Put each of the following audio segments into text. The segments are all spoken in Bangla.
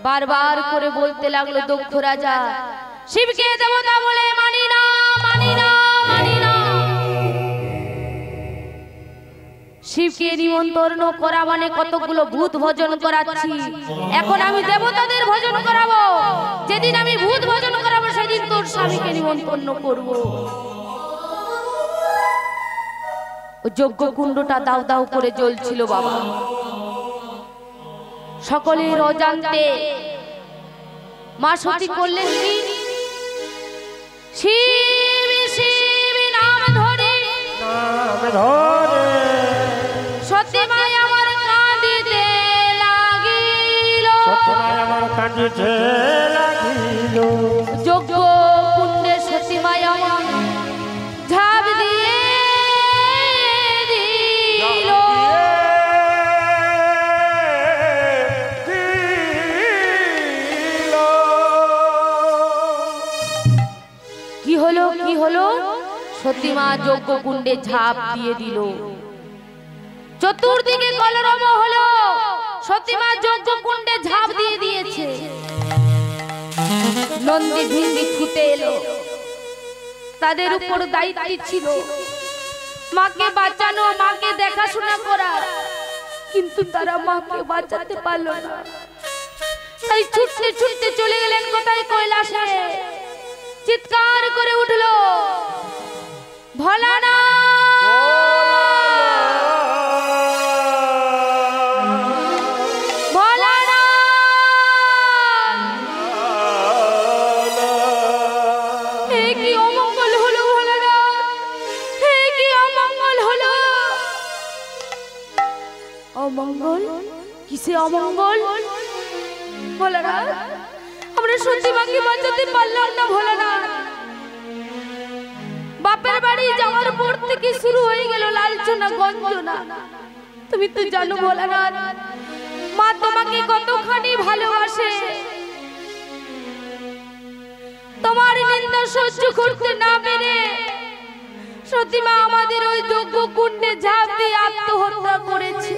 বারবার করে বলতে লাগলো দক্ষ রাজা, শিবকে দেবতা বলে মানি না, মানি না, মানি না। শিবকে নিমন্ত্রণ করা মানে কতগুলো ভূত ভজন করাচ্ছি, এখন আমি দেবতাদের ভজন করাবো। যেদিন আমি ভূত ভজন করাবো সেদিন তোর স্বামীকে নিমন্ত্রণ করবো। যজ্ঞ কুণ্ডটা দাউ দাউ করে জ্বলছিল বাবা। সকলের অজান্তে মা সতী করলেন কি, শিব শিব নাম ধরে সতী মাই আমার কাঁদিতে লাগিল, যজ্ঞ কুণ্ডে সতী মাই আমার ঝাঁপ দিয়ে দিল। কি হলো, কি হলো? সতী মা যজ্ঞ কুণ্ডে ঝাঁপ দিয়ে দিল। চতুর্দিকে কলরব হলো, সতী মা যজ্ঞ কুণ্ডে ঝাঁপ দিয়ে দিয়েছে। নন্দী ভিঙ্গি ছুটে এলো, তাদের উপর দায়িত্ব ছিল মাকে বাঁচানো, মাকে দেখাশোনা করা, কিন্তু তারা মাকে বাঁচাতে পারলো না। তাই ছুটতে ছুটতে চলে গেলেন কোথায়, কৈলাসে। চিৎকার করে উঠলো, ভোলানাথ, অমঙ্গল। কিসে অমঙ্গল? ভোলানাথ, আমরা সতী মাকে বাঁচাতে পারলাম না ভোলানাথ। বাপের বাড়ি যাওয়ার পর থেকে শুরু হয়ে গেল লালচনা গঞ্জনা। তুমি তো জানো ভোলানাথ, মা তোমাকে কতখানি ভালোবাসে। তোমার নিন্দা সহ্য করতে না পেরে সতী মা আমাদের ওই যজ্ঞ কুণ্ডে ঝাঁপ দিয়ে আত্মহত্যা করেছে।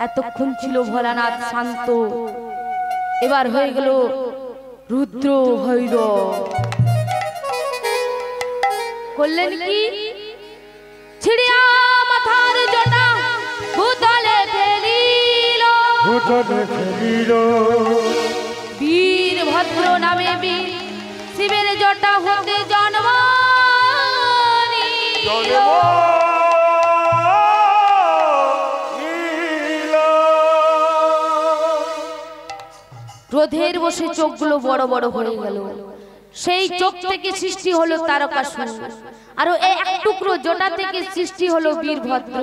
এতক্ষণ ছিল ভোলানাথ শান্ত, এবার হয়ে গেল রুদ্র ভৈরব। করলেন কি, ছিড়িয়া মাথার জটা ভূতলে ফেলিল, বীরভদ্র নামে বীর শিবের জটা হতে জন্ম নিল। ক্রোধের বসে চোখগুলো বড় বড় হয়ে গেল। সেই চোখ থেকে সৃষ্টি হলো তারকাসুর, আর এক টুকরো জটা থেকে সৃষ্টি হলো বীরভদ্র।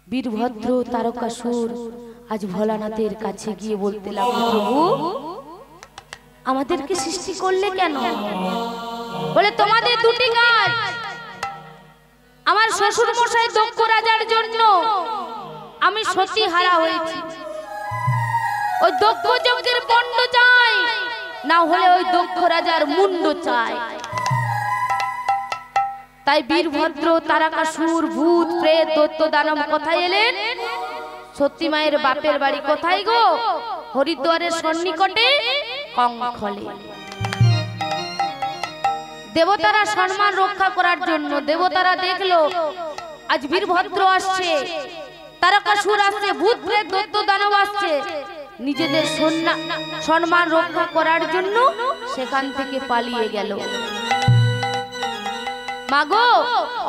বীরভদ্র তারকাসুর আজ ভোলানাথের কাছে গিয়ে বলতে লাগলো, প্রভু আমাদেরকে সৃষ্টি করলে কেন? বলে তোমাদের দুটি কাজ। আমার শ্বশুর মশাই দক্ষ রাজার জন্য আমি সতী হারা হয়েছি। ওই দক্ষ যজ্ঞের পণ্ড চাই, না হলে ওই দক্ষ রাজার মুন্ড চাই। তাই বীরভদ্র তারকাসুর ভূত প্রেত দৈত্য দানব কোথায় এলেন? সতী মায়ের বাপের বাড়ি কোথায় গো? হরিদ্বারের সন্নিকটে কঙ্খলে। দেবতারা সম্মান রক্ষা করার জন্য দেবতারা দেখলো আজ বীরভদ্র আসছে, তারকাসুর আসছে, ভূত প্রেত দৈত্য দানব আসছে, নিজেদের সম্মান রক্ষা করার জন্য সেখান থেকে পালিয়ে গেল। মাগো,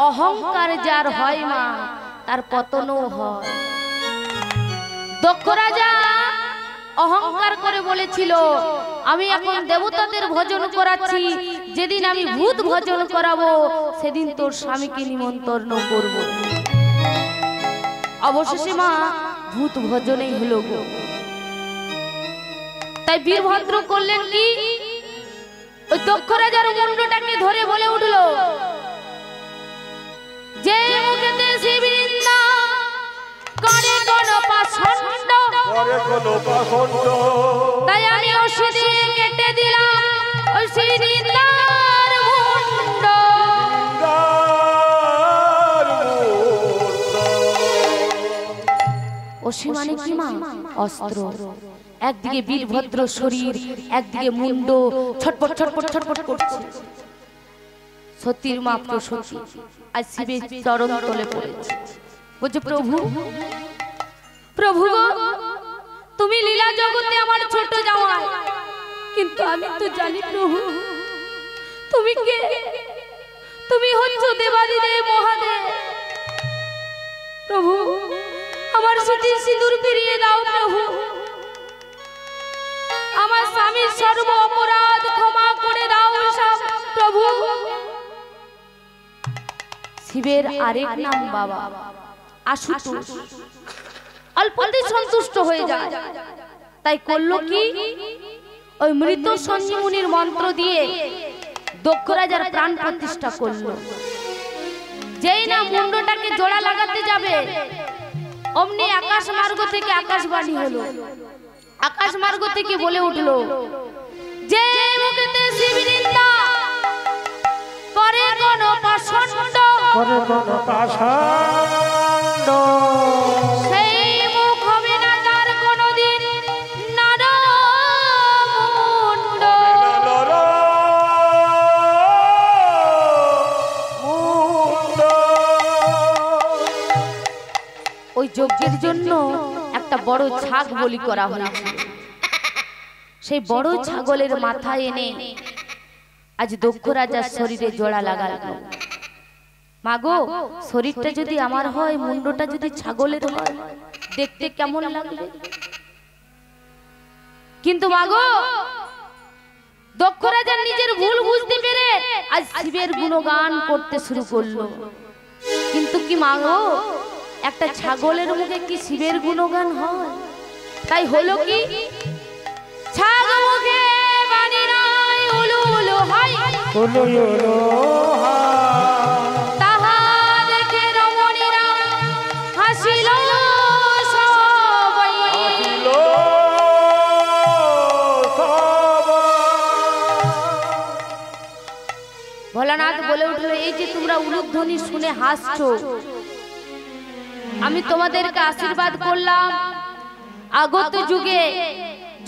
অহংকার যার হয় মা, তার পতনও হয়। দক্ষ রাজা অহংকার করে বলেছিল, আমি এখন দেবতাদের ভজন করাচ্ছি, যেদিন আমি ভূত ভজন করাবো সেদিন তোর স্বামীকে নিমন্ত্রণ করব। অবশেষে মা ভূত ভজনেই হলো গো। তাই বীরভদ্র করলেন কি, ওই দক্ষ রাজার মুন্ডটাকে ধরে বলে উঠলো, যে মুখেতে শিবনিন্দা করে কোন পাষণ্ড, তাই আমি ওষুধ দিয়ে কেটে দিলাম ওই শিবনিন্দার মুন্ড। অসি মানে কি মা? অস্ত্র। একদিকে বীরভদ্র শরীর, একদিকে মুন্ড ছটপট ছটপট ছটপট করছে। সতীর মাত্র সতী আজ শিবের চরণ তলে পড়েছে, বলছে প্রভু প্রভু গো, তুমি লীলা জগতে আমার ছোট জামাই, কিন্তু আমি তো জানি প্রভু তুমি কে? তুমি হচ্ছ দেবাদিদেব মহাদেব। প্রভু আমার সতীর সিঁদুর ফিরিয়ে দাও প্রভু, আমার স্বামীর সর্ব অপরাধ ক্ষমা করে দাও প্রভু। শিবের আরেক নাম বাবা আশুতোষ। অল্পতেই সন্তুষ্ট হয়ে যায়, তাই করলো কি, ওই মৃত সঞ্জীবনীর মন্ত্র দিয়ে দক্ষ রাজার প্রাণ প্রতিষ্ঠা করলো। যেই না মুন্ডটাকে জোড়া লাগাতে যাবে, অমনি আকাশ মার্গ থেকে আকাশবাণী হলো। আকাশ মার্গ থেকে বলে উঠলো, যে মুখেতে শিব নিন্দা করে কোন পাষণ্ড, সেই মুখ হবে না তার কোনদিন নারমুণ্ড। ওই যজ্ঞের জন্য একটা বড় ছাগ বলি করা হয়েছে। সেই বড় ছাগলের মাথা এনে আজ দক্ষ রাজার শরীরে জোড়া লাগালো। মাগো, শরীরটা যদি আমার হয়, মুন্ডটা যদি ছাগলের হয়, দেখতে কেমন লাগবে? কিন্তু মাগো, দক্ষ রাজা নিজের ভুল বুঝতে পেরে আজ শিবের গুণগান করতে শুরু করলো। কিন্তু কি মাগো, একটা ছাগলের মুখে কি শিবের গুণগান হয়? তাই হলো কি, ছাগ মুখে বাণী নাই উলু উলু হাই, উলু উলু তাহা দেখে রমণীরা হাসিল সবাই। ভোলানাথ বলে উঠলো, এই যে তোমরা উলুধ্বনি শুনে হাসছো, আমি তোমাদেরকে আশীর্বাদ করলাম, আগত যুগে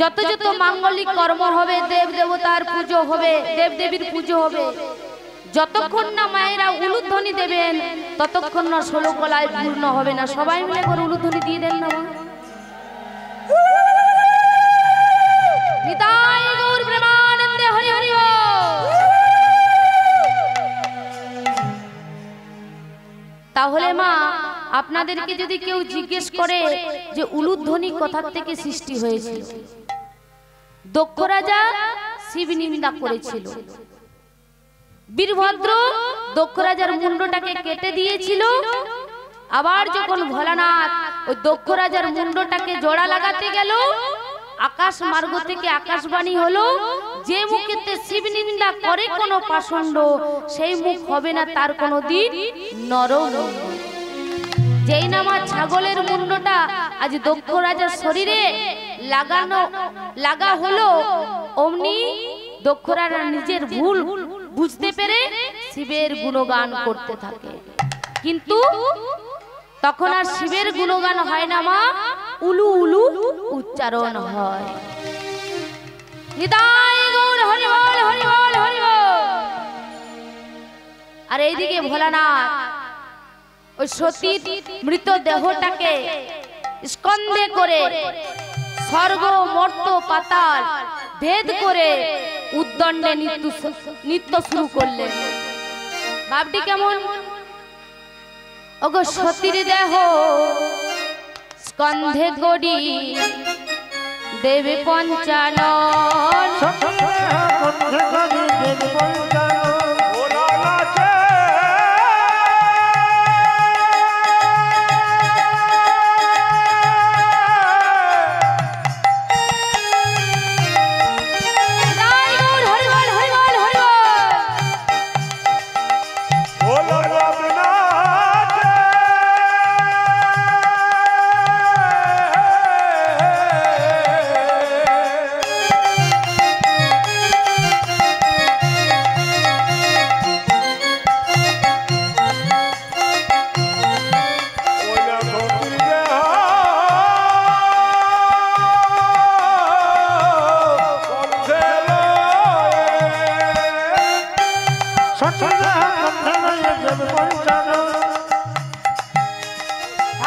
যত যত মাঙ্গলিক কর্ম হবে, দেব দেবতার পুজো হবে, দেব দেবীর পুজো হবে, যতক্ষণ না মায়েরা উলুধ্বনি দেবেন ততক্ষণ না 16 কলায় পূর্ণ হবে না। সবাই মিলে করে উলুধ্বনি দিয়ে দেন না মা। নিতাই গৌর প্রেমানন্দে হরি হরি বল। তাহলে মা, আপনাদেরকে যদি কেউ জিজ্ঞেস করে যে উলুধ্বনি কোথা থেকে সৃষ্টি হয়েছিল, দক্ষ রাজা শিব নিন্দা করেছিল, বীরভদ্র দক্ষ রাজার মুন্ডটাকে কেটে দিয়েছিল। আবার যখন ভোলানাথ ওই দক্ষ রাজার মুন্ডটাকে জোড়া লাগাতে গেল, আকাশ মার্গ থেকে আকাশবাণী হলো, যে মুখেতে শিব নিন্দা করে কোনো পাষণ্ড, সেই মুখ হবে না তার কোনো দিন নরম। যেই না আমার ছাগলের মুন্ডটা আজ দক্ষ রাজার শরীরে লাগা হলো, অমনি দক্ষ রাজা নিজের ভুল বুঝতে পেরে শিবের গুণগান করতে থাকে। কিন্তু তখন আর শিবের গুণগান হয় না মা, উলু উলু উচ্চারণ হয়। নিতাই গৌর হরি বল হরি বল হরি বল। আর এইদিকে ভোলানাথ ওই সতীর মৃত দেহটাকে স্কন্ধে করে স্বর্গ মর্ত পাতাল ভেদ করে উদ্দণ্ডে নৃত্য শুরু করলেন। ভাবটি কেমন? ওগো সতীর দেহ স্কন্ধে করি দেবে পঞ্চানন,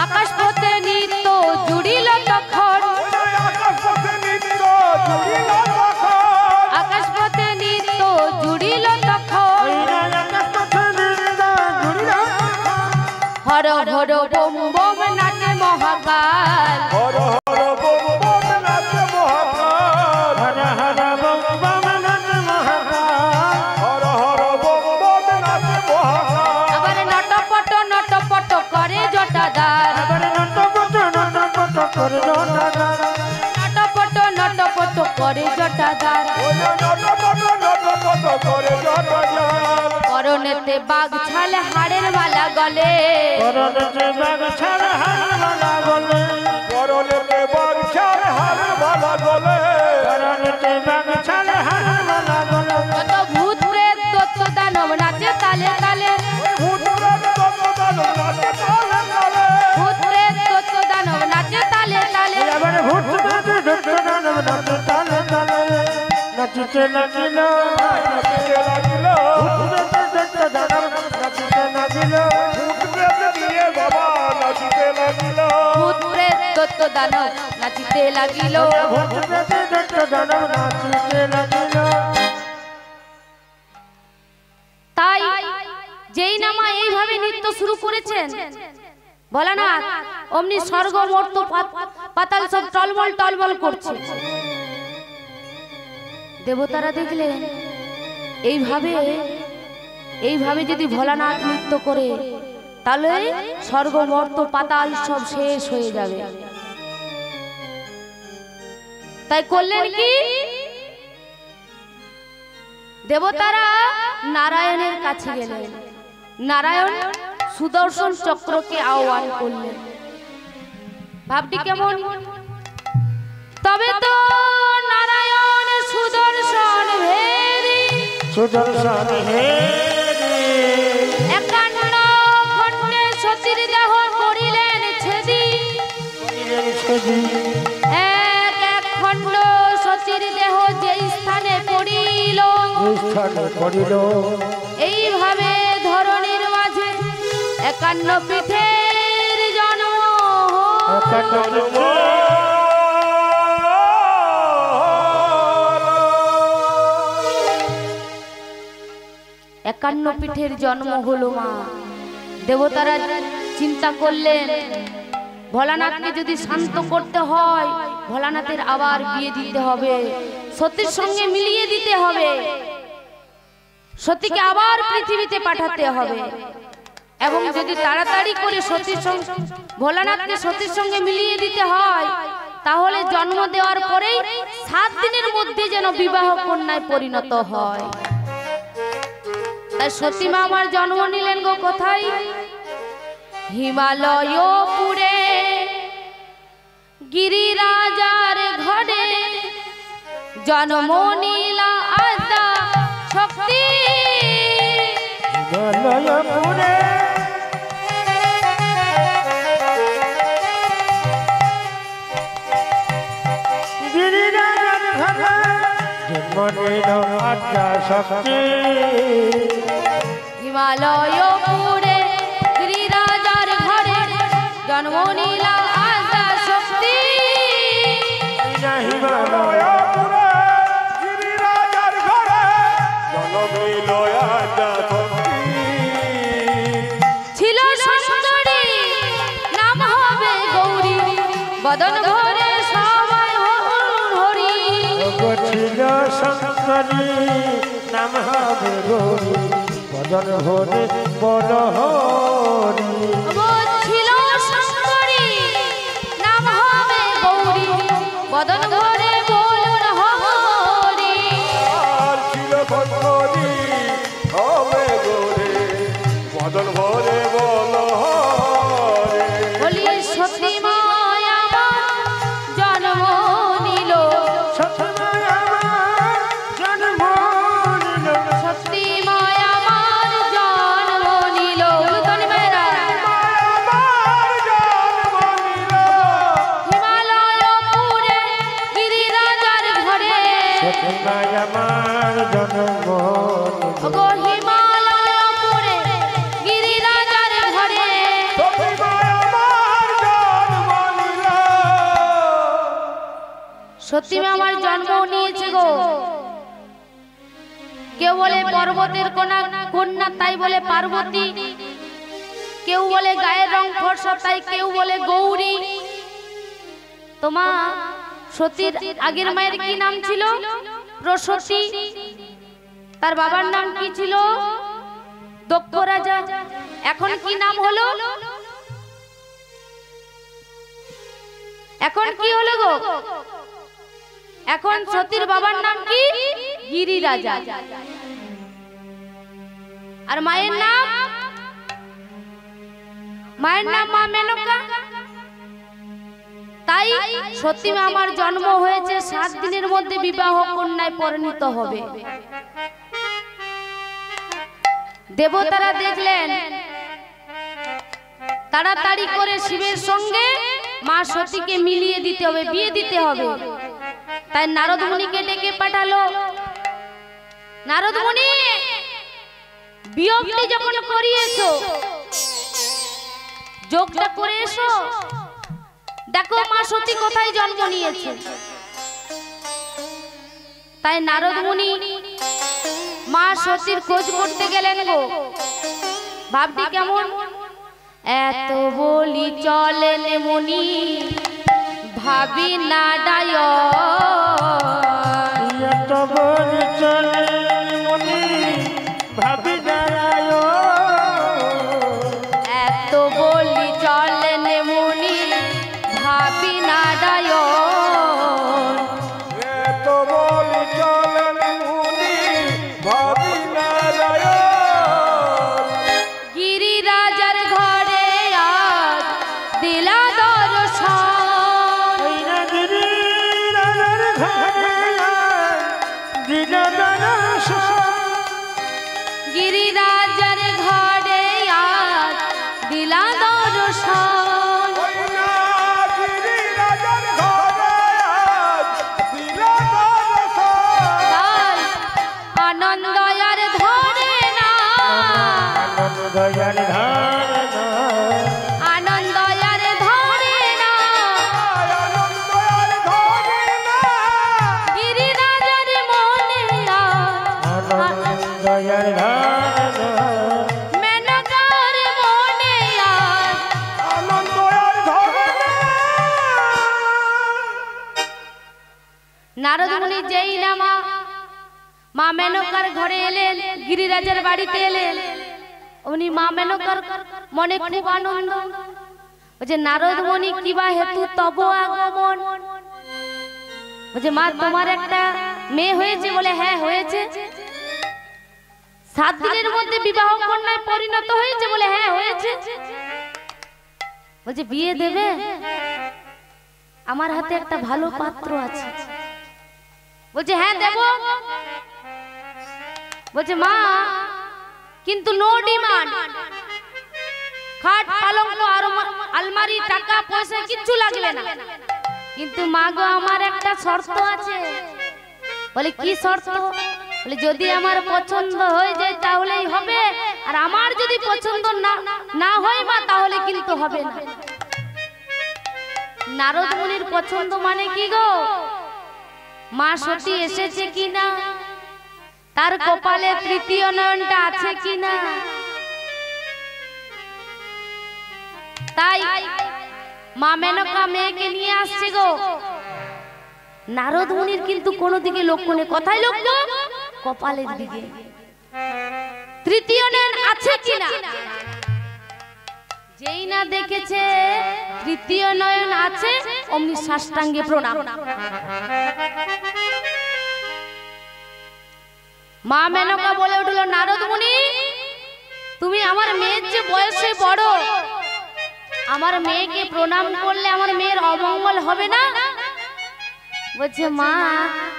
আকাশ পথে নিত্য জুড়িল তখন আকাশ পথে নিত্য জুড়িল তখন হর হর বোম বোম নাচে মহাকাল হর হর বম বম নাচে মহাকাল হর হর বম বম নাচে মহাকাল হর হর বম বম নাচে মহাকাল আবার নটপট করে জটাদার আবার নটপট করে জটাদার নটপট করে জটাদার নটপট করে জটাদার করনেতে বাঘ ছালে হাড়ের মালা গলে করনেতে বাঘ ছালে হাড়ের মালা গলে করনেতে বাঘ ছালে হাড়ের মালা গলে করনেতে বাঘ ছালে হাড়ের মালা গলে কত ভূত প্রেত দত্ত দানব নাচে তালে তালে ভূত প্রেত দত্ত দানব নাচে তালে তালে ভূত প্রেত দত্ত দানব নাচে তালে তালে আবার ভূত প্রেত দত্ত দানব নাচে তালে তালে নাচিতে লাগিল নাচিতে লাগিল ভূত প্রেত দত্ত দানব নাচিতে লাগিল ভূত প্রেত দিয়ে বাবা নাচিতে লাগিল ভূত প্রেত দত্ত দানব নাচিতে লাগিল ভূত প্রেত দত্ত দানব নাচিতে লাগিল তাই যেই নামা এইভাবে নৃত্য শুরু করেছেন ভোলানাথ অমনি স্বর্গ মর্ত পাতাল সব টলমল টলমল করছে দেবতারা দেখলেন এইভাবে যদি ভোলানাথ নৃত্য করে তাহলে স্বর্গ মর্ত পাতাল সব শেষ হয়ে যাবে তাই করলেন কি দেবতারা নারায়ণের কাছে গেলেন নারায়ণ সুদর্শন চক্রকে আহ্বান করলেন ভাবটি কেমন তবে তো নারায়ণ সুদর্শন ভেরি সুদর্শন হেরি একান্ন খণ্ডে সতীর দেহ করিলেন ছেদি এক এক খণ্ড সতীর দেহ যে স্থানে পড়িল এইভাবে ধরণীর মাঝে একান্ন পীঠের জন্ম একান্ন পীঠের জন্ম হলো মা দেবতারা চিন্তা করলেন ভোলানাথকে যদি শান্ত করতে হয় ভোলানাথের আবার বিয়ে দিতে হবে সতীর সঙ্গে মিলিয়ে দিতে হবে সতীকে আবার পৃথিবীতে পাঠাতে হবে এবং যদি তাড়াতাড়ি করে সতীর সঙ্গে ভোলানাথকে সতীর সঙ্গে মিলিয়ে দিতে হয় তাহলে জন্ম দেওয়ার পরেই 7 দিনের মধ্যে যেন বিবাহ কন্যায় পরিণত হয় তাই সতী মা আমার জন্ম নিলেন গো কোথায় হিমালয়পুরে গিরিরাজার ঘরে জন্ম নীলা আদা শক্তি হিমালয়পুরে গিরিরাজার ঘরে জন্ম নিল আদা শক্তি হিমালয়পুরে গিরিরাজার ঘরে জন্ম নীলা আদা শক্তি হিমালয়পুরে গিরিরাজার ঘরে জন্ম নিল আদা শক্তি ছিল সুন্দরী নাম হবে গৌরী বদন ভরে সবাই হরি ছিল শঙ্করী নাম হবে গৌরী বদন ভরে বল হরি ছিল সুন্দরী নাম হবে গৌরী বদন ভরে বলুন হরি আর ছিল ভগবতী হবে গোরে বদন ভরে বল হরে বলি সতী মায়া জন্ম নিল সতী মায়া জন্ম নিল সত্যি আমার জন্ম নিয়েছে গো। কেউ বলে পর্বতের কন্যা তাই বলে পার্বতী, কেউ বলে গায়ের রং ফর্সা তাই কেউ বলে গৌরী। তোমা সতীর আগের মায়ের কি নাম ছিল? প্রসূতি। তার বাবার নাম কি ছিল? দক্ষ রাজা। এখন কি নাম হলো? এখন কি হলো গো? এখন সতীর বাবার নাম কি? গিরি রাজা। আর মায়ের নাম? মায়ের নাম মা মেনকা। তাই সত্যি আমার জন্ম হয়েছে, 7 দিনের মধ্যে বিবাহ কন্যায় পরিণত হবে। দেবতারা দেখলেন তাড়াতাড়ি করে শিবের সঙ্গে মা সতীকে মিলিয়ে দিতে হবে, বিয়ে দিতে হবে। তাই নারদ মুনিকে ডেকে পাঠালো। নারদ মুনি, বিয়োগটি যখন করিয়েছো, যোগটা করে এসো, দেখো মা সতী কোথায় জন্ম নিয়েছে। তাই নারদ মুনি মা সতীর খোঁজ করতে গেলেন গো। ভাবটি কেমন? এত বলি চলেন মুনি ভাবি না ডায়, এত বলি চলেন মুনি ভাবি না ডায়, এত বলি চলেন মুনি ভাবি না ডায়, এত বলি চলেন মুনি ভাবি না ডায়। গিরি রাজার ঘরে আজ দিলা দর্শন, ওই না গিরি রাজার ঘরে দিল দর্শন, গিরি রাজার ঘরে আজ দিলা দর্শন। ওই না গিরি রাজার ঘরে আজ দিলা দর্শন। তাই আনন্দ আর ধরে না, আনন্দ আর ধারণা, আনন্দ আর ধরে না, আনন্দ আর ধরে না। গিরি রাজার মনে আনন্দ আর ধারণা, মেনকার মনে আজ আনন্দ আর ধরে না। নারদ মুনি যেই না মা মেনকার ঘরে এলেন, গিরিরাজের বাড়িতে এলেন, উনি মা মেনকার মনে খুব আনন্দ। বলছে নারদ মুনি কিবা হেতু তব আগমন? বলছে মা তোমার একটা মেয়ে হয়েছে? বলে হ্যাঁ হয়েছে। 7 দিনের মধ্যে বিবাহ কন্যায় পরিণত হয়েছে? বলে হ্যাঁ হয়েছে। বলছে বিয়ে দেবে? আমার হাতে একটা ভালো পাত্র আছে। বলছে হ্যাঁ দেব। বলছে মা কিন্তু নো ডিমান্ড, খাট পালঙ্ক আলমারি টাকা পয়সা কিচ্ছু লাগবে না, কিন্তু মা গো আমার একটা শর্ত আছে। বলে কি শর্ত? বলে যদি আমার পছন্দ হয়ে যায় তাহলেই হবে, আর আমার যদি পছন্দ না হয় মা তাহলে কিন্তু হবে না। নারদ মুনির পছন্দ মানে কি গো? মা সতী এসেছে কিনা, তার কপালে তৃতীয় নয়নটা আছে কিনা। তাই মা মেনকা মেয়েকে নিয়ে আসছে গো। নারদ মুনির কিন্তু কোনো দিকে লক্ষ্য নেই। কোথায় লক্ষ্য? কপালের দিকে। তৃতীয় নয়ন আছে কিনা। যেই না দেখেছে তৃতীয় নয়ন আছে, অমনি সাষ্টাঙ্গে প্রণাম। মা মেনকা বলে উঠল, নারদ মুনি তুমি আমার মেয়ের যে বয়সে বড়, আমার মেয়েকে প্রণাম করলে আমার মেয়ের অমঙ্গল হবে না? বলছে মা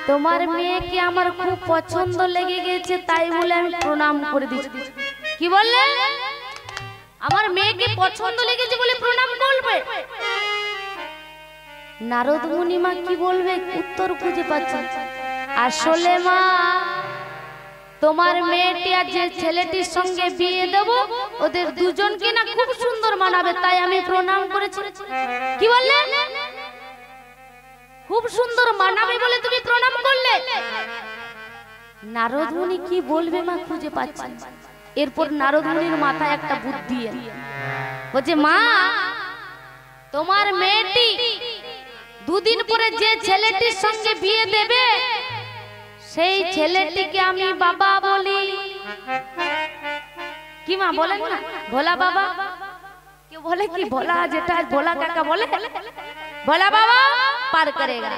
তোমার মেয়েকে আমার খুব পছন্দ লেগে গেছে, তাই বলে আমি প্রণাম করে দিচ্ছি। কি বললে? আমার মেয়েকে পছন্দ লেগেছে বলে প্রণাম করবে? নারদ মুনি মা কি বলবে উত্তর খুঁজে পাচ্ছে। আসলে মা তোমার মেয়েটি আর যে ছেলেটির সঙ্গে বিয়ে দেব, ওদের দুজনকে না খুব সুন্দর মানাবে, তাই আমি প্রণাম করেছি। কি বললেন? খুব সুন্দর মানাবে বলে তুমি প্রণাম করলে। নারদ মুনি কি বলবে মা খুঁজে পাচ্ছেন। এরপর নারদ মুনির মাথায় একটা বুদ্ধি এলো, বলছে মা তোমার মেয়েটি দুদিন পরে যে ছেলেটির সঙ্গে বিয়ে দেবে সেই ছেলেটিকে আমি বাবা বলি। কি মা বলেন না ভোলা বাবা, কেউ বলে কি ভোলা, যেটা ভোলা কাকা বলে ভোলা বাবা পার করেগা।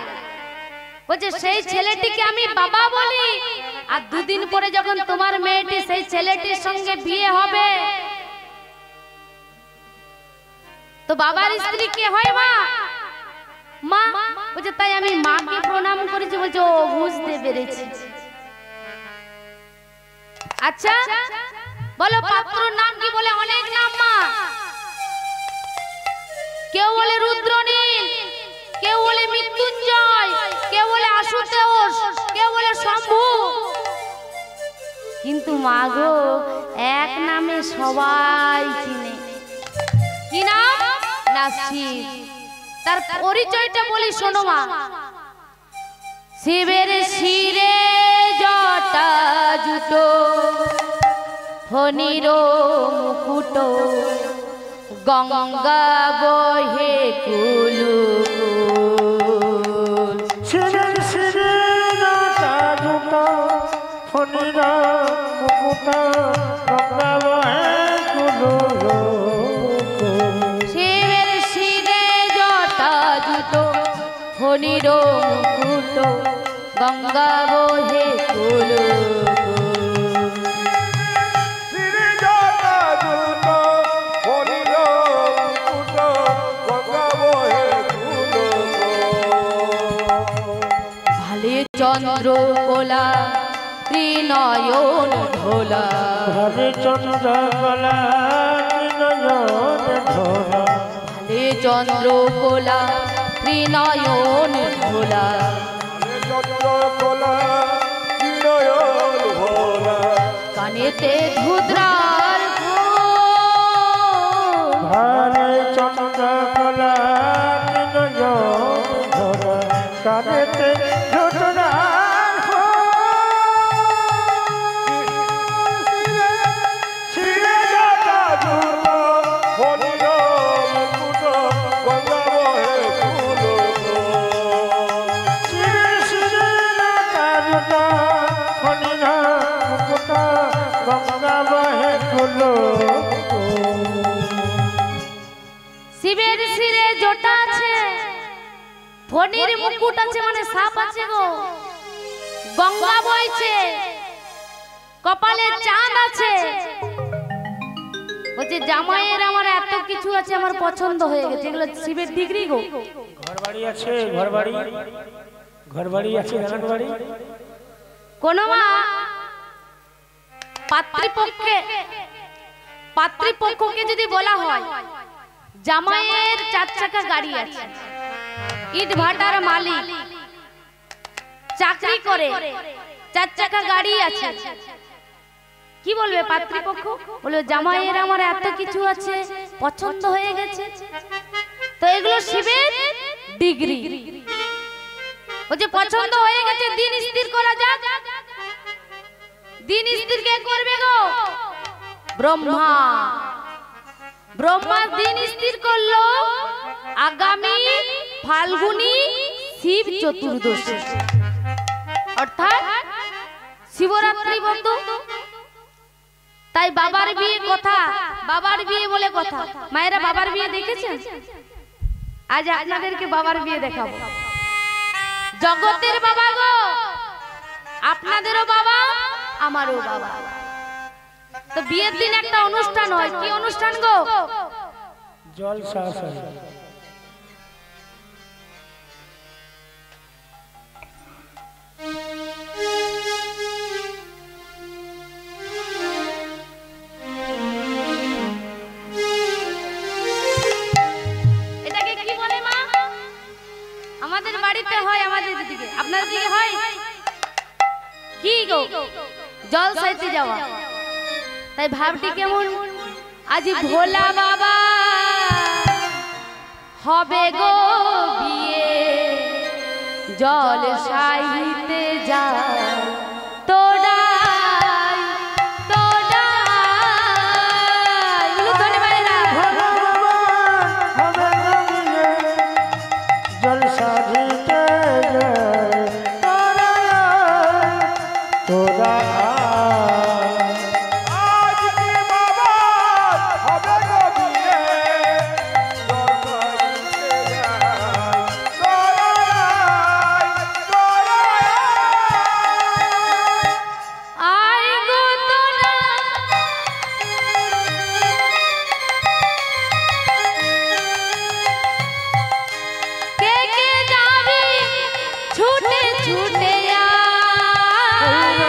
বলছে সেই ছেলেটিকে আমি বাবা বলি, আর দুদিন পরে যখন তোমার মেয়েটি সেই ছেলেটির সঙ্গে বিয়ে হবে তো বাবার স্ত্রী কে হয় মা? মা। বলছে তাই আমি মাকে প্রণাম করেছি। বলছে ও বুঝতে পেরেছি। আচ্ছা বলো পাত্রর নাম কি? বলে অনেক নাম মা, কেউ বলে রুদ্রনীল, কেউ বলে মৃত্যুঞ্জয়, কেউ বলে আশুতোষ, কেউ বলে শম্ভু। কিন্তু মা গো এক নামে সবাই চিনে। কি নাম? না শিব। তার পরিচয়টা বলি শোনো মা। শিবের শিরে জটা জুটো, ফণির মুকুট, গঙ্গা বহে কুলুকুল। শিরে শিরে জটা জুটো, ফণির মুকুট, গঙ্গা বহে কুলুকুল। শিবের শিরে জটা জুটো, ফণির মুকুট, গঙ্গা বহে কুলুকুল। চন্দ্র কোলা ত্রিনয়ন ঢোলা, হরে চন্দ্র কোলা ত্রিনয়ন ঢোলা, হরে চন্দ্র কোলা ত্রিনয়ন ঢোলা, কানেতে ধুদ্রার হরে চন্দ্র কোলা ত্রিনয়ন ঢোলা, কানেতে শিবের শিরে জটা আছে, ফণির মুকুট আছে মানে সাপ আছে গো, গঙ্গা বইছে, কপালে চাঁদ আছে। বলছে জামাইয়ের আমার এত কিছু আছে, আমার পছন্দ হয়ে গেছে। এগুলো শিবের ডিগ্রি গো। ঘর বাড়ি আছে, ঘর বাড়ি, ঘর বাড়ি আছে, জানার বাড়ি। কোন মা পাত্রীপক্ষকে যদি বলা হয় জামাইয়ের 4 চাকা গাড়ি আছে, ইট ভাটার মালিক, চাকরি করে, 4 চাকা গাড়ি আছে, কি বলবে পাত্রীপক্ষ? বলবে জামাইয়ের আমার এত কিছু আছে, পছন্দ হয়ে গেছে। তো এগুলো শিবের ডিগ্রি। বলছে পছন্দ হয়ে গেছে, দিন স্থির করা যাক। দিন স্থির কে করবে গো? ব্রহ্মা। ব্রহ্মা দিন স্থির করলো আগামী ফাল্গুনী শিব চতুর্দশী, অর্থাৎ শিবরাত্রি বন্ধু। তাই বাবার বিয়ে কথা, বাবার বিয়ে বলে কথা। মায়েরা বাবার বিয়ে দেখেছেন? আজ আপনাদেরকে বাবার বিয়ে দেখাবো। জগতের বাবা গো, আপনাদেরও বাবা, আমারও বাবা। তো বিয়ের দিন একটা অনুষ্ঠান হয়, কি অনুষ্ঠান গো? জলসা। এটাকে কি বলে মা? আমাদের বাড়িতে হয়, আমাদের দিকে। আপনাদের দিকে হয় কি গো? জল সাইতে যাওয়া। তাই ভাবটি কেমন? আজ ভোলা বাবা হবে গো বিয়ে, জল সাহিতে যায় তোড়াই তোড়াই উলুধ্বনি বাইরা হবে গমিয়ে জল সাজিতে যায় তোরা তোরা আজ কি বাবা হবে গবিয়ে জলসাইতে যায় তোরাই আই গো তোরা কে কে যাবি ছুটে ছুটে আয়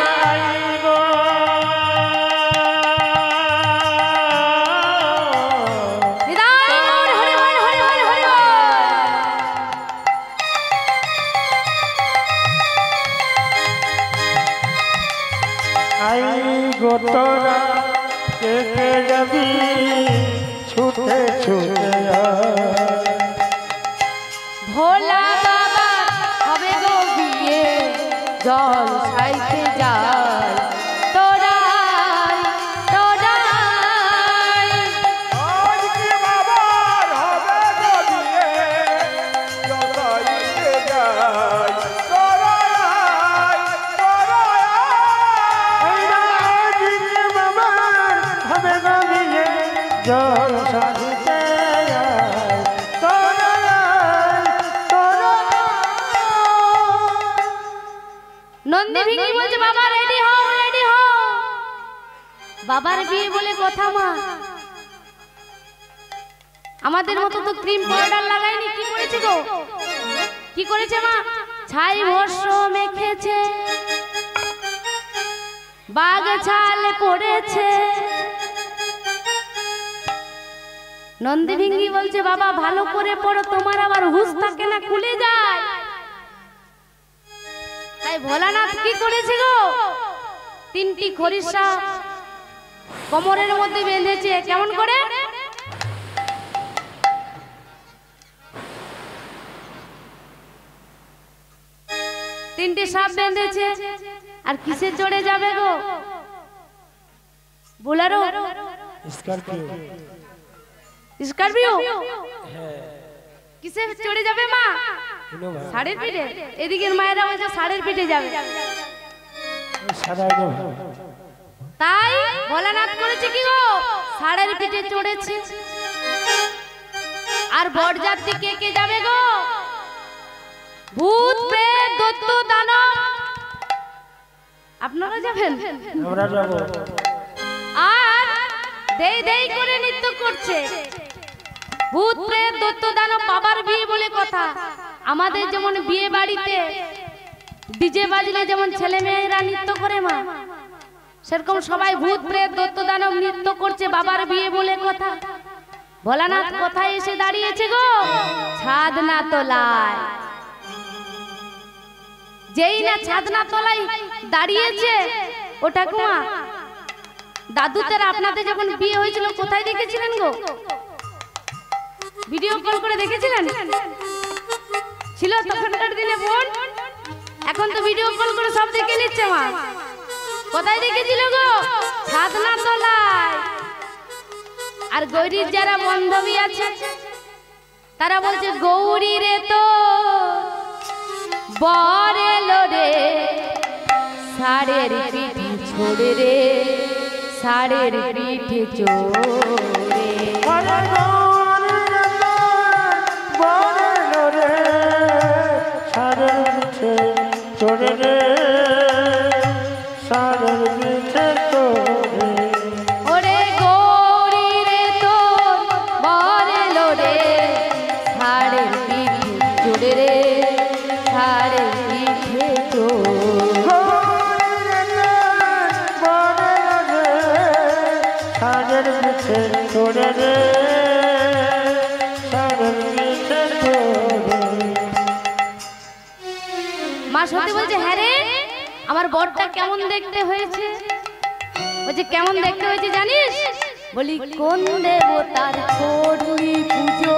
নিদাই গৌর হরি হরি হরি হরি হরি বল। আই গো তোরা কে কে যাবি ছুটে ছুটে আয়। ভোলা বাবা হবে গো বিয়ে জল সাইতে যায় তোড়াই তোড়াই আজ কি বাবার হবে গবিয়ে জলসাইতে যায় তোরাই আজ কি বাবার হবে গমিয়ে জল সাজিতে যায় তোরা তোরা নন্দী ভিঙ্গি বলছে বাবা রেডি হও রেডি হও বাবার বিয়ে বলে কথা মা আমাদের মতো তো ক্রিম পাউডার লাগায়নি কি করেছে গো কি করেছে মা ছাই ভস্য মেখেছে বাগ ছাল পড়েছে নন্দী ভিঙ্গি বলছে বাবা ভালো করে পড়ো তোমার আবার হুঁশ থাকে না খুলে যায় তাই ভোলানাথ কি করেছে গো তিনটি খরিষা কোমরের মধ্যে বেঁধেছে কেমন করে তিনটি সাপ বেঁধেছে আর কিসে চড়ে যাবে গো বোলেরো স্করপিও স্করপিও কিসে চড়ে যাবে মা ইনোভা ষাঁড়ের পিঠে এদিকের মায়েরা বলছে ষাঁড়ের পিঠে যাবে সাদা ইনোভা তাই ভোলানাথ করেছে কি গো ষাঁড়ের পিঠে চড়েছে আর বরযাত্রী কে কে যাবে গো ভূত প্রেত দৈত্য দানব আপনারা যাবেন আমরা যাব আর দেই দেই করে নৃত্য করছে ভূত প্রেত দৈত্য দানব বাবার বিয়ে বলে কথা আমাদের যেমন বিয়ে বাড়িতে ডিজে বাজলে যেমন ছেলে মেয়েরা নৃত্য করে মা সেরকম সবাই ভূত প্রেত দৈত্য দানব নৃত্য করছে বাবার বিয়ে বলে কথা ভোলানাথ কোথায় এসে দাঁড়িয়েছে গো ছাদনা তলায় যেই না ছাদনা তলায় দাঁড়িয়েছে ও ঠাকুমা দাদুদের আপনাদের যখন বিয়ে হয়েছিল কোথায় দেখেছিলেন গো ভিডিও কল করে দেখেছিলেন ছিল তখনকার দিনে ফোন এখন তো ভিডিও কল করে সব দেখে নিচ্ছে মা কোথায় দেখেছিল গো ছাদনা তলায় আর গৌরীর যারা বান্ধবী আছে তারা বলছে গৌরী রে তো বর এলো রে ষাঁড়ের পিঠে ছোড়ে রে ষাঁড়ের পিঠে চোরে আরে গৌরী বরেলো রে সারের পিঠে চড়ে রে সারের পিঠে চড়ে ওরে গৌরী রে তোর বর এলো রে ষাঁড়ের পিঠে চোরে রে ষাঁড়ের পিঠে চোরে সারের পিঠে চড়ে রে সারের পিঠে চড়ে মা সত্যি বলছে হ্যাঁ রে আমার বরটা কেমন দেখতে হয়েছে বলছে কেমন দেখতে হয়েছে জানিস বলি কোন দেবতার করলি পুজো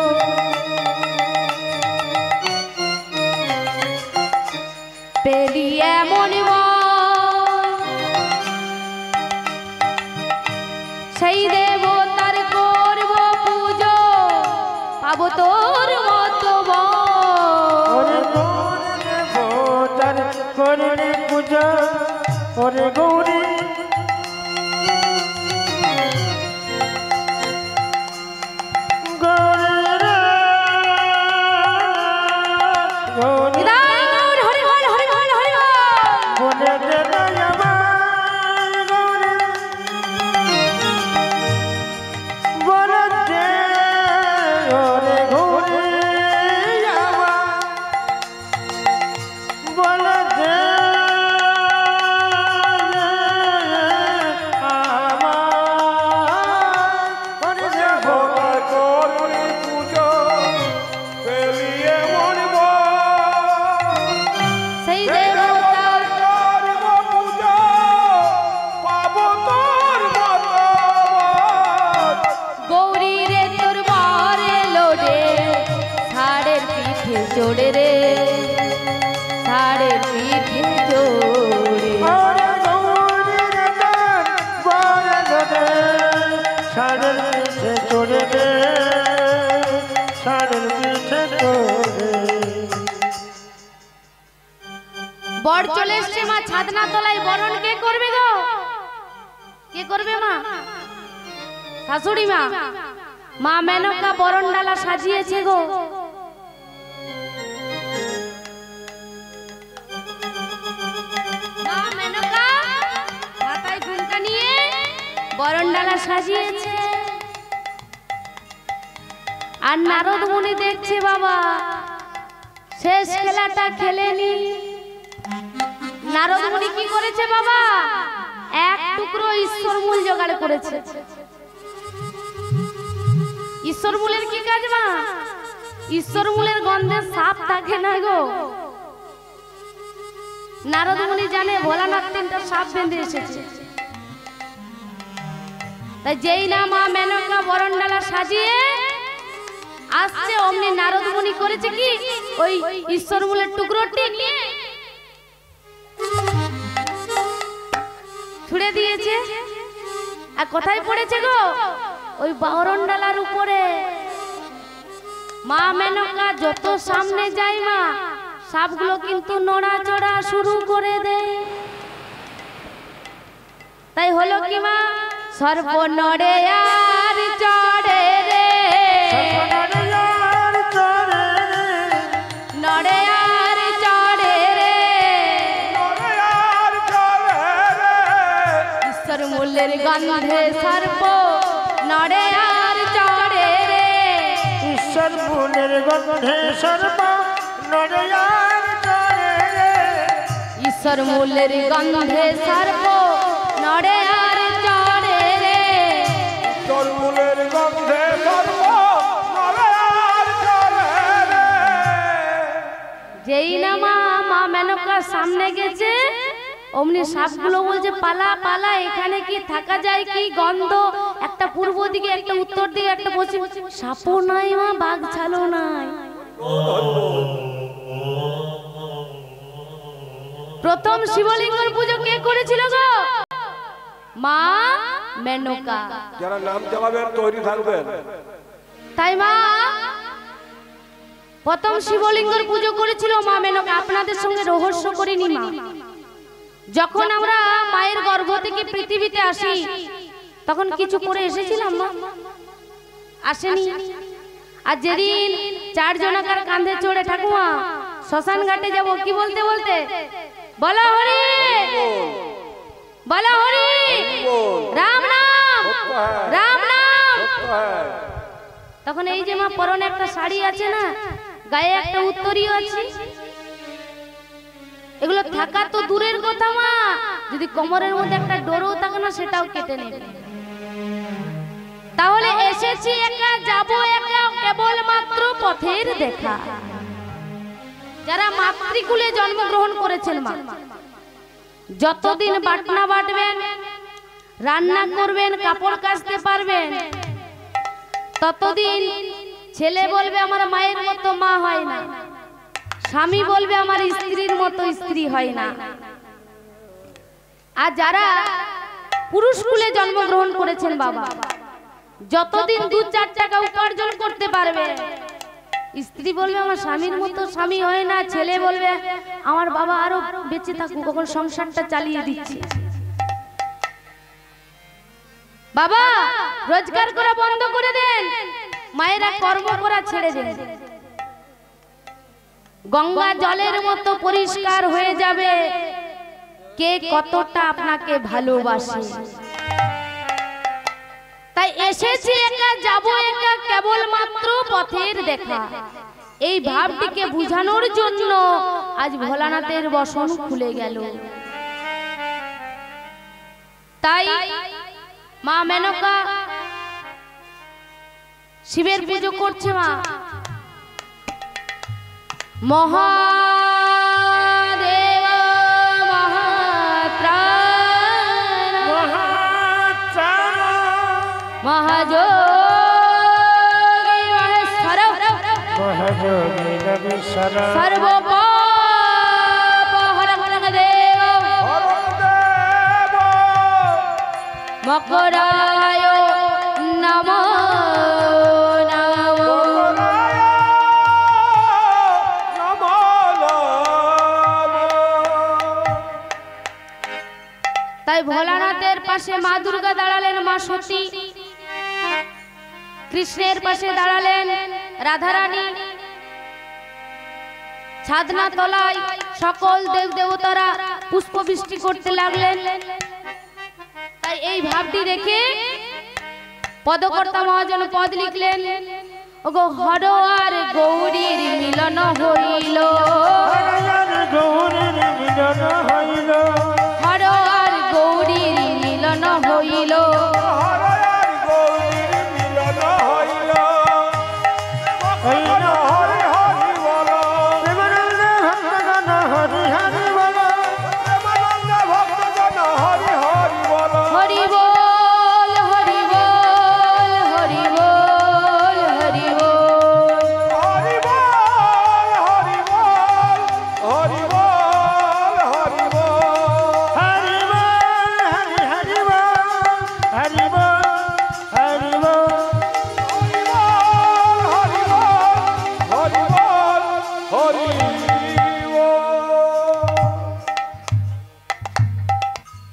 সেই দেবতার করব পুজো পাবো তোর মতো ওরে গৌরী দেবতার করলি পূজা ওরে গৌরী জোড়ে রে সাড়ে পিঠে জোড়ে সাড়ে পিঠে জোড়ে রে সাড়ে পিঠে জোড়ে বর চলে এসছে মা ছাদনা তলায় বরণ কে করবে গো কে করবে মা শাশুড়ি মা মা মেনকা বরণ ডালা সাজিয়েছে গো বরণডালা সাজিয়েছে আর নারদ মুনি দেখছে বাবা শেষ খেলাটা খেলেনি নারদ মুনি কি করেছে বাবা এক টুকরো ঈশ্বর মূল জোগাড় করেছে ঈশ্বর মূলের কি কাজ মা ঈশ্বর মূলের গন্ধে সাপ থাকে না গো নারদ মুনি জানে ভোলানাথ তিনটা সাপ বেঁধে এসেছে তাই যেই না মা মেনকা বরণডালা সাজিয়ে আসছে অমনি নারদ মুনি করেছে কি ওই ঈশ্বর মূলের টুকরোটি নিয়ে ছুড়ে দিয়েছে আর কোথায় পড়েছে গো ওই বরণডালার উপরে মা মেনকা যত সামনে যায় মা সাপগুলো কিন্তু নড়াচড়া শুরু করে দেয় তাই হলো কি মা সর্প নড়ে আর চড়ে রে নড়ে আর চড়ে রে ঈশ্বর মূলের গন্ধে সর্প নড়ে আর চড়ে রে ঈশ্বর মূলের গন্ধে সর্প নড়ে আর চড়ে রে ঈশ্বর মূলের গন্ধে সর্প নড়ে আর যেই না মা মেনকার সামনে গেছে অমনি সাপগুলো বলছে পালা পালা এখানে কি থাকা যায় কি গন্ধ একটা পূর্ব দিকে একটা উত্তর দিকে একটা পশ্চিম সাপও নাই মা বাঘ ছালো নাই প্রথম শিবলিঙ্গের পুজো কে করেছিল গো মা মেনকা যারা নাম চালাবেন তৈরি থাকবেন তাই মা প্রথম শিবলিঙ্গের পুজো করেছিল মা মেনকা আপনাদের সঙ্গে রহস্য করিনি মা যখন আমরা মায়ের গর্ভ থেকে পৃথিবীতে আসি তখন কিছু করে এসেছিলাম মা আসেনি আর যেদিন চারজনাকার কাঁধে চড়ে ঠাকুমা শ্মশান ঘাটে যাব কি বলতে বলতে বলো হরি বলো হরি রাম নাম রাম নাম তখন এই যে মা পরনে একটা শাড়ি আছে না গায়ে একটা উত্তরীয় আছে এগুলো থাকা তো দূরের কথা মা যদি কোমরের মধ্যে একটা ডোরও থাকে না সেটাও কেটে নেবে তাহলে এসেছি একা যাব একা কেবল মাত্র পথের দেখা যারা মাতৃকুলে জন্মগ্রহণ করেছেন মা যতদিন বাটনা বাটবেন রান্না করবেন কাপড় কাচতে পারবেন ততদিন ছেলে বলবে আমার মায়ের মতো মা হয় না স্বামী বলবে আমার স্ত্রীর মতো স্ত্রী হয় না আর যারা পুরুষ কুলে জন্মগ্রহণ করেছেন বাবা। যতদিন 2-4 টাকা উপার্জন করতে পারবে, স্ত্রী বলবে আমার স্বামীর মতো স্বামী হয় না, ছেলে বলবে আমার বাবা আরো বেঁচে থাকুক, কখন সংসারটা চালিয়ে দিচ্ছে। বাবা রোজগার করা বন্ধ করে দেন, মায়েরা কর্ম করা ছেড়ে দেন। গঙ্গা জলের মতো পরিষ্কার হয়ে যাবে কে কতটা আপনাকে ভালোবাসে। তাই এসেছি একা, যাব একা, কেবলমাত্র পথের দেখা। এই ভাবটিকে বুঝানোর জন্য আজ ভোলানাথের বসন খুলে গেল। তাই মা মেনকা শিবের পুজো করছে। মা মহাদেব মহাত্রাণ মহাযোগী মহেশ্বর সর্বপাপহরং দেব মকরায় নমো নমো। তাই ভোলানাথের পাশে মা দুর্গা দাঁড়ালেন মা সতী, কৃষ্ণের পাশে দাঁড়ালেন রাধারানী। ছাদনা তলায় সকল দেব দেবতারা পুষ্প বৃষ্টি করতে লাগলেন। তাই এই ভাবটি রেখে পদকর্তা মহাজন পদ লিখলেন, ওগো হর আর গৌরীর মিলন হইল, হর আর গৌরীর মিলন হইল।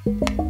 Hori